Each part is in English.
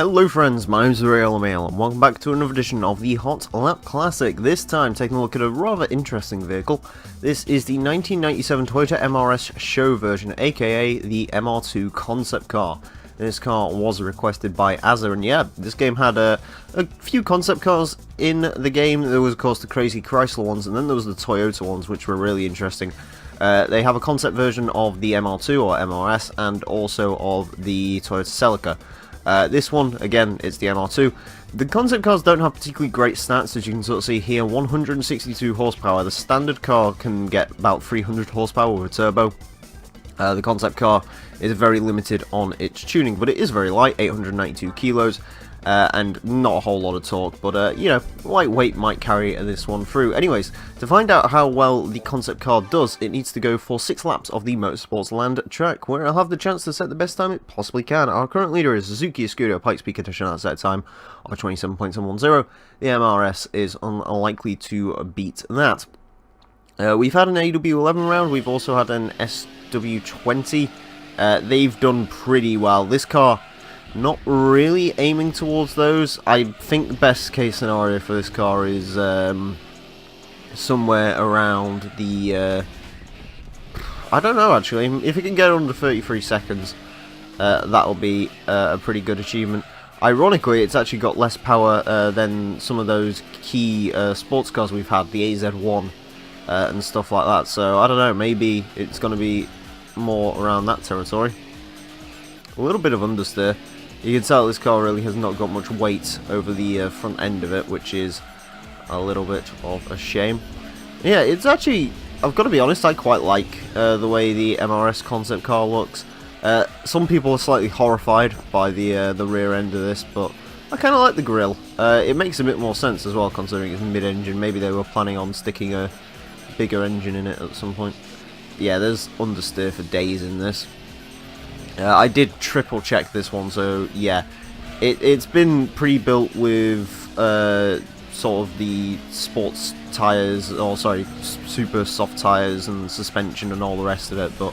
Hello friends, my name's Emile and welcome back to another edition of the Hot Lap Classic. This time taking a look at a rather interesting vehicle. This is the 1997 Toyota MRS show version, aka the MR-2 concept car. This car was requested by Azza, and yeah, this game had a few concept cars in the game. There was of course the crazy Chrysler ones, and then there was the Toyota ones, which were really interesting. They have a concept version of the MR2 or MRS and also of the Toyota Celica. This one, again, it's the MR2. The concept cars don't have particularly great stats, as you can sort of see here. 162 horsepower. The standard car can get about 300 horsepower with a turbo. The concept car is very limited on its tuning, but it is very light, 892 kilos. And not a whole lot of torque, but you know, lightweight might carry this one through. Anyways, to find out how well the concept car does, it needs to go for 6 laps of the Motorsports Land track, where I'll have the chance to set the best time it possibly can. Our current leader is Suzuki Escudo Pikes Peak Edition at a set time of 27.710. The MRS is unlikely to beat that. We've had an AW11 round, we've also had an SW20. They've done pretty well. This car, not really aiming towards those. I think the best case scenario for this car is somewhere around the I don't know actually. If it can get under 33 seconds, that'll be a pretty good achievement. Ironically, it's actually got less power than some of those key sports cars we've had, the AZ1 and stuff like that. So I don't know, maybe it's going to be more around that territory. A little bit of understeer. You can tell this car really has not got much weight over the front end of it, which is a little bit of a shame. Yeah, it's actually, I've got to be honest, I quite like the way the MRS concept car looks. Some people are slightly horrified by the rear end of this, but I kind of like the grille. It makes a bit more sense as well, considering it's mid-engine. Maybe they were planning on sticking a bigger engine in it at some point. Yeah, there's understeer for days in this. I did triple check this one, so yeah, it's been pre-built with sort of the sports tyres, or sorry, super soft tyres and suspension and all the rest of it, but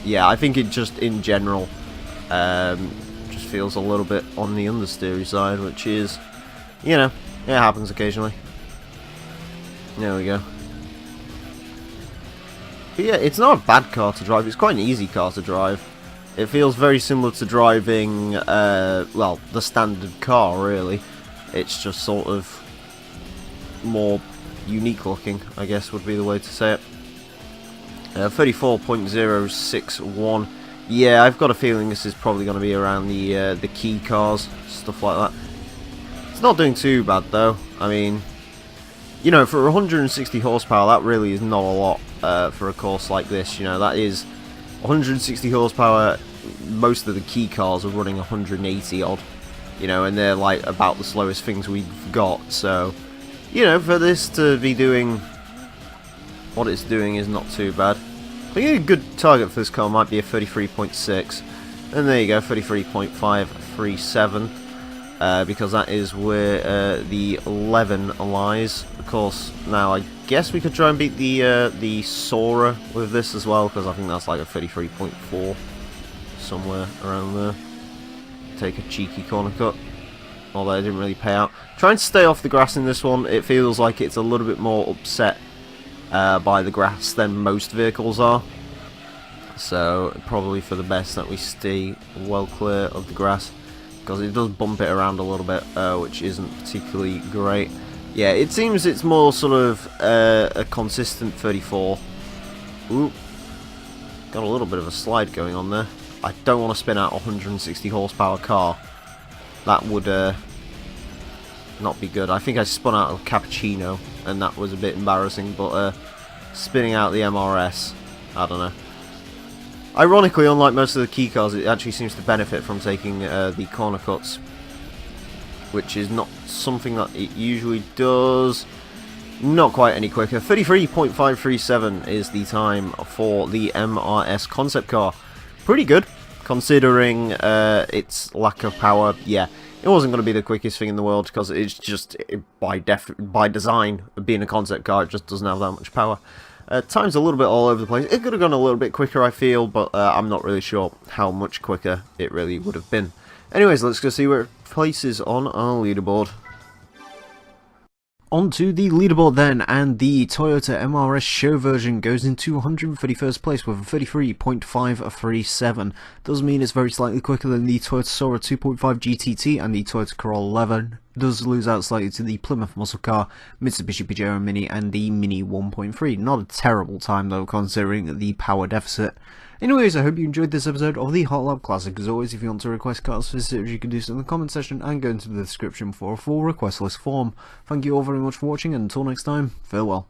yeah, I think it just in general just feels a little bit on the understeery side, which is, you know, it happens occasionally. There we go. But yeah, it's not a bad car to drive, it's quite an easy car to drive. It feels very similar to driving, well, the standard car, really. It's just sort of more unique looking, I guess would be the way to say it. 34.061. Yeah, I've got a feeling this is probably going to be around the key cars, stuff like that. It's not doing too bad, though. I mean, you know, for 160 horsepower, that really is not a lot for a course like this. You know, that is 160 horsepower. Most of the key cars are running 180 odd, you know, and they're like about the slowest things we've got. So, you know, for this to be doing what it's doing is not too bad. I think a good target for this car might be a 33.6, and there you go, 33.537, because that is where the 11 lies. Of course, now I guess we could try and beat the Sora with this as well, because I think that's like a 33.4, somewhere around there. Take a cheeky corner cut, although it didn't really pay out. Trying to stay off the grass in this one, it feels like it's a little bit more upset by the grass than most vehicles are. So probably for the best that we stay well clear of the grass, because it does bump it around a little bit, which isn't particularly great. Yeah, it seems it's more sort of a consistent 34. Ooh, got a little bit of a slide going on there. I don't want to spin out a 160 horsepower car. That would not be good. I think I spun out a Cappuccino, and that was a bit embarrassing, but spinning out the MRS, I don't know. Ironically, unlike most of the key cars, it actually seems to benefit from taking the corner cuts, which is not something that it usually does. Not quite any quicker. 33.537 is the time for the MRS concept car. Pretty good, considering its lack of power. Yeah, it wasn't going to be the quickest thing in the world, because it's just, by design, being a concept car, it just doesn't have that much power. Time's a little bit all over the place. It could have gone a little bit quicker, I feel, but I'm not really sure how much quicker it really would have been. Anyways, let's go see where it places on our leaderboard. Onto the leaderboard then, and the Toyota MRS show version goes into 131st place with a 33.537. Does mean it's very slightly quicker than the Toyota Sora 2.5 GTT and the Toyota Corolla 11. Does lose out slightly to the Plymouth Muscle Car, Mitsubishi Pajero Mini and the Mini 1.3. Not a terrible time though, considering the power deficit. Anyways, I hope you enjoyed this episode of the Hot Lap Classic. As always, if you want to request cars specifics, you can do so in the comment section and go into the description for a full request list form. Thank you all very much for watching, and until next time, farewell.